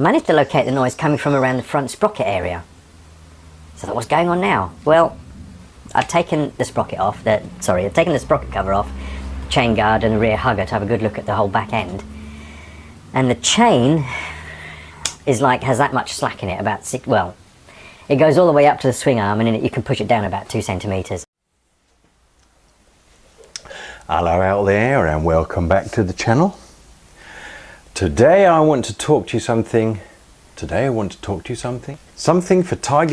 I managed to locate the noise coming from around the front sprocket area. So what's going on now? Well, I've taken the sprocket off, I've taken the sprocket cover off, chain guard and the rear hugger to have a good look at the whole back end. And the chain is like, has that much slack in it, about six, well, it goes all the way up to the swing arm, and in it you can push it down about 2 centimeters. Hello out there and welcome back to the channel. Today I want to talk to you something for Tiger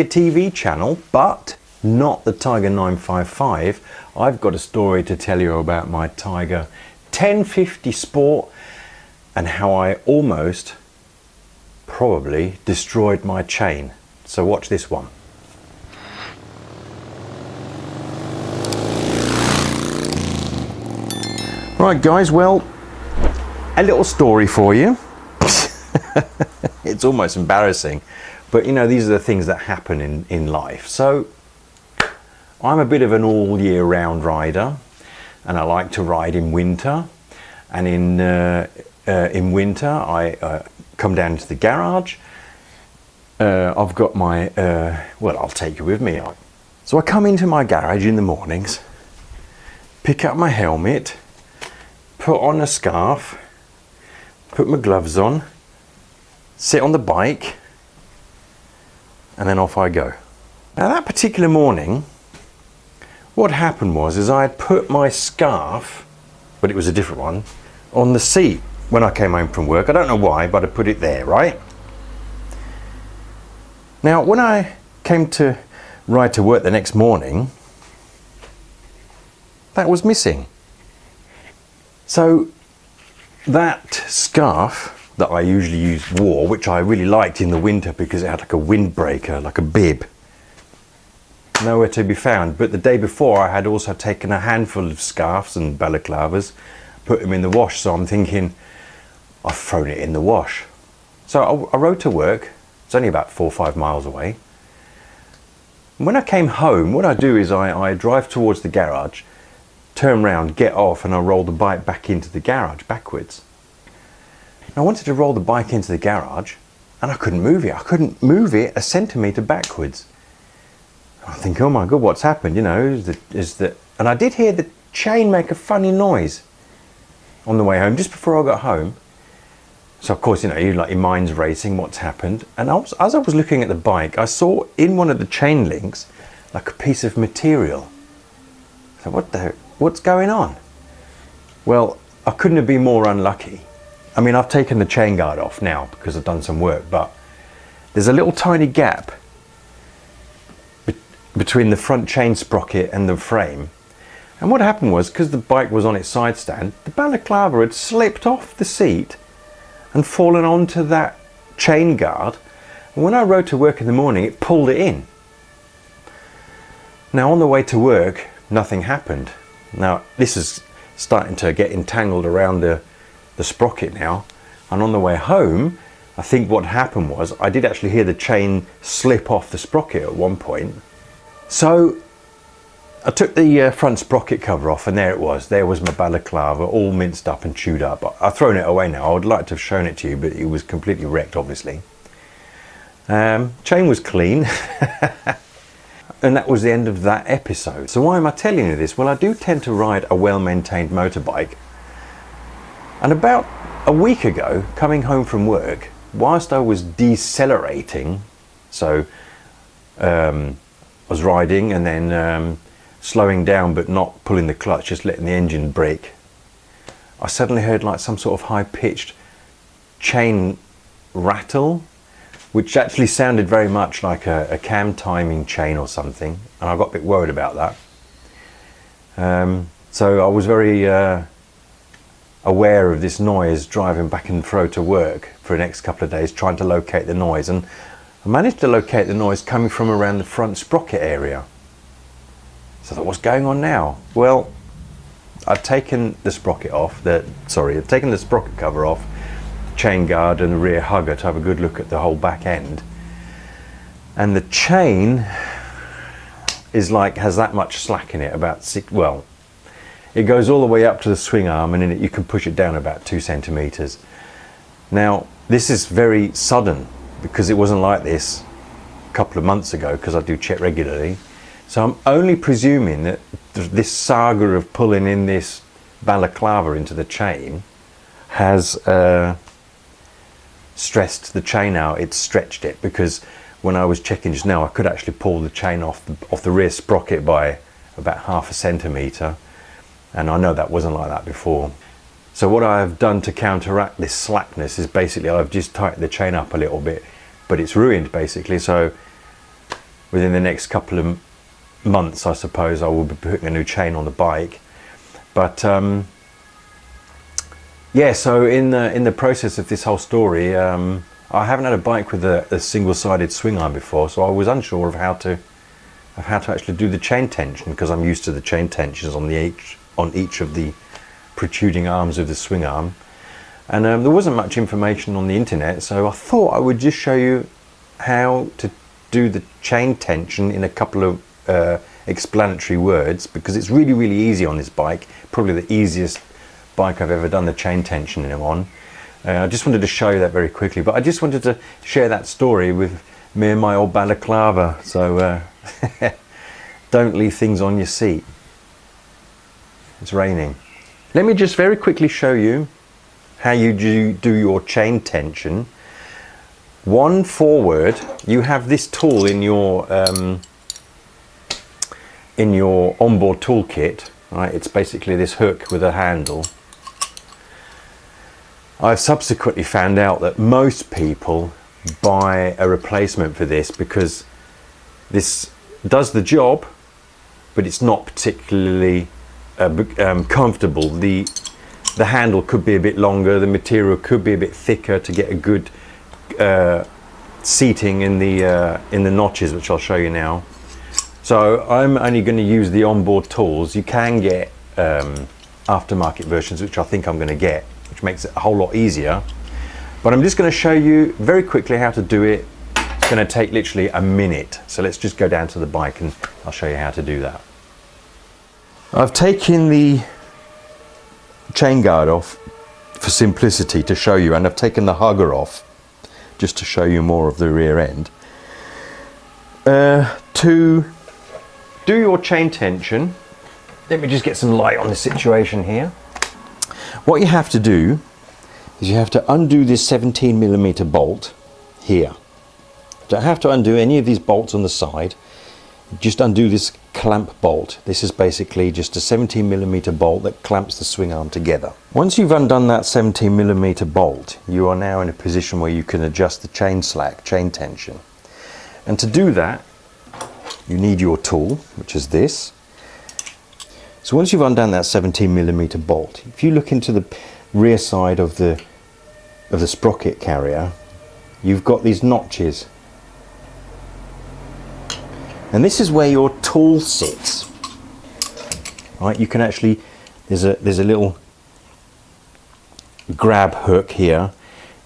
TV channel, but not the Tiger 955. I've got a story to tell you about my Tiger 1050 Sport and how I almost probably destroyed my chain. So watch this one. Right guys, well, a little story for you. It's almost embarrassing, but you know, these are the things that happen in life. So I'm a bit of an all year round rider, and I like to ride in winter. And in winter I come down to the garage. I've got my well, I'll take you with me. So I come into my garage in the mornings, pick up my helmet, put on a scarf, put my gloves on, sit on the bike, and then off I go. Now that particular morning, what happened was I had put my scarf, but it was a different one, on the seat when I came home from work. I don't know why, but I put it there, right? Now when I came to ride to work the next morning, that was missing. So that scarf that I usually wore, which I really liked in the winter because it had like a windbreaker, like a bib, nowhere to be found. But the day before I had also taken a handful of scarves and balaclavas, put them in the wash. So I'm thinking, I've thrown it in the wash. So I rode to work. It's only about 4 or 5 miles away. And when I came home, what I do is I drive towards the garage, turn around, get off, and I roll the bike back into the garage backwards. I wanted to roll the bike into the garage and I couldn't move it. I couldn't move it a centimetre backwards. I think, oh my God, what's happened? You know, and I did hear the chain make a funny noise on the way home, just before I got home. So of course, you know, your mind's racing, what's happened? And as I was looking at the bike, I saw in one of the chain links, like a piece of material. So what's going on? Well, I couldn't have been more unlucky. I mean, I've taken the chain guard off now because I've done some work, but there's a little tiny gap between the front chain sprocket and the frame. And what happened was, because the bike was on its side stand, the balaclava had slipped off the seat and fallen onto that chain guard. And when I rode to work in the morning, it pulled it in. Now on the way to work, nothing happened. Now this is starting to get entangled around the sprocket now, and on the way home I think what happened was I did actually hear the chain slip off the sprocket at one point. So I took the front sprocket cover off, and there it was. There was my balaclava, all minced up and chewed up. I've thrown it away now. I would like to have shown it to you, but it was completely wrecked, obviously. Chain was clean. And that was the end of that episode. So why am I telling you this? Well, I do tend to ride a well-maintained motorbike. And about a week ago, coming home from work, whilst I was decelerating, so I was riding and then slowing down but not pulling the clutch, just letting the engine brake, I suddenly heard like some sort of high-pitched chain rattle, which actually sounded very much like a cam timing chain or something, and I got a bit worried about that. So I was very aware of this noise driving back and fro to work for the next couple of days, trying to locate the noise, and I managed to locate the noise coming from around the front sprocket area. So I thought, what's going on now? Well, I've taken the sprocket off, I've taken the sprocket cover off, chain guard and the rear hugger to have a good look at the whole back end, and the chain is like, has that much slack in it, about six, well, it goes all the way up to the swing arm, and in it you can push it down about 2 centimeters. Now this is very sudden because it wasn't like this a couple of months ago, because I do check regularly. So I'm only presuming that this saga of pulling in this balaclava into the chain has stressed the chain out. It's stretched it, because when I was checking just now, I could actually pull the chain off the rear sprocket by about 1/2 centimetre, and I know that wasn't like that before. So what I've done to counteract this slackness is basically I've just tightened the chain up a little bit, but it's ruined basically. So within the next couple of months, I suppose, I will be putting a new chain on the bike. But yeah, so in the process of this whole story, I haven't had a bike with a single-sided swing arm before, so I was unsure of how to actually do the chain tension, because I'm used to the chain tensions on each of the protruding arms of the swing arm, and there wasn't much information on the internet, so I thought I would just show you how to do the chain tension in a couple of explanatory words, because it's really, really easy on this bike. Probably the easiest bike I've ever done the chain tensioning on. I just wanted to show you that very quickly, but I just wanted to share that story with me and my old balaclava. So don't leave things on your seat. It's raining. Let me just very quickly show you how you do your chain tension. One forward, you have this tool in your onboard toolkit, right? It's basically this hook with a handle. I've subsequently found out that most people buy a replacement for this, because this does the job, but it's not particularly comfortable. The handle could be a bit longer, the material could be a bit thicker to get a good seating in the notches, which I'll show you now. So I'm only going to use the onboard tools. You can get aftermarket versions, which I think I'm going to get, which makes it a whole lot easier. But I'm just going to show you very quickly how to do it. It's going to take literally a minute. So let's just go down to the bike and I'll show you how to do that. I've taken the chain guard off for simplicity to show you, and I've taken the hugger off just to show you more of the rear end. To do your chain tension, let me just get some light on the situation here. What you have to do is you have to undo this 17mm bolt here. You don't have to undo any of these bolts on the side. Just undo this clamp bolt. This is basically just a 17mm bolt that clamps the swing arm together. Once you've undone that 17mm bolt, you are now in a position where you can adjust the chain slack, chain tension. And to do that, you need your tool, which is this. So once you've undone that 17mm bolt, if you look into the rear side of the sprocket carrier, you've got these notches. And this is where your tool sits. Right, you can actually, there's a little grab hook here,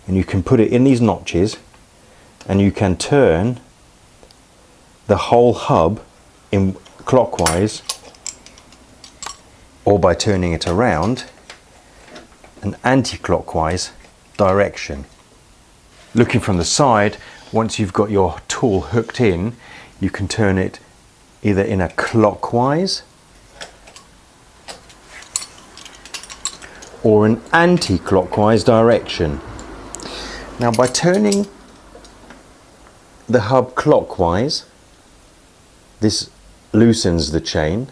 and you can put it in these notches, and you can turn the whole hub in clockwise, or by turning it around an anti-clockwise direction. Looking from the side, once you've got your tool hooked in, you can turn it either in a clockwise or an anti-clockwise direction. Now, by turning the hub clockwise, this loosens the chain,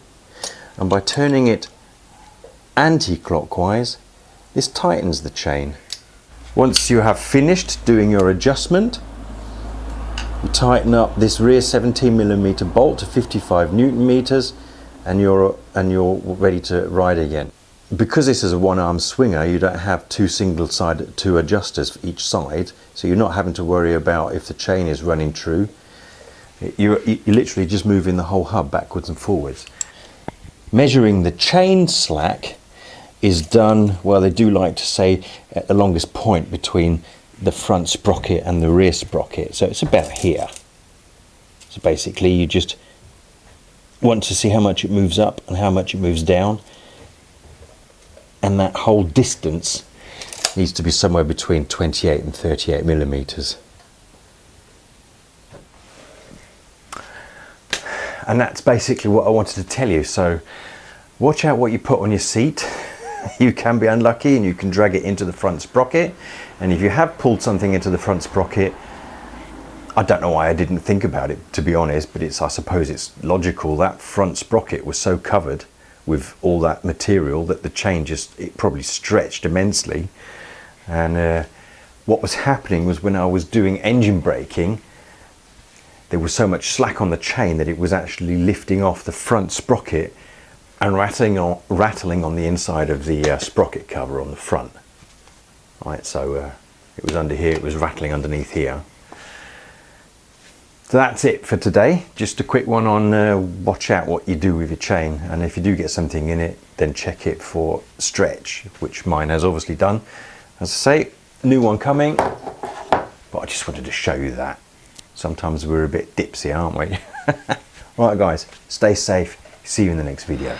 and by turning it anti-clockwise, this tightens the chain. Once you have finished doing your adjustment, you tighten up this rear 17mm bolt to 55 Newton meters, and you're ready to ride again. Because this is a one-arm swinger, you don't have two adjusters for each side, so you're not having to worry about if the chain is running true. You're literally just moving the whole hub backwards and forwards. Measuring the chain slack is done, well, they do like to say, at the longest point between the front sprocket and the rear sprocket, so it's about here. So basically you just want to see how much it moves up and how much it moves down, and that whole distance needs to be somewhere between 28 and 38 millimeters. And that's basically what I wanted to tell you. So watch out what you put on your seat. You can be unlucky and you can drag it into the front sprocket. And if you have pulled something into the front sprocket, I don't know why I didn't think about it, to be honest, but I suppose it's logical. That front sprocket was so covered with all that material that the chain it probably stretched immensely. And what was happening was when I was doing engine braking, there was so much slack on the chain that it was actually lifting off the front sprocket and rattling on the inside of the sprocket cover on the front. Right, so it was under here, it was rattling underneath here. So that's it for today. Just a quick one on watch out what you do with your chain, and if you do get something in it, then check it for stretch, which mine has obviously done. As I say, new one coming, but I just wanted to show you that. Sometimes we're a bit dipsy, aren't we? Right guys, stay safe. See you in the next video.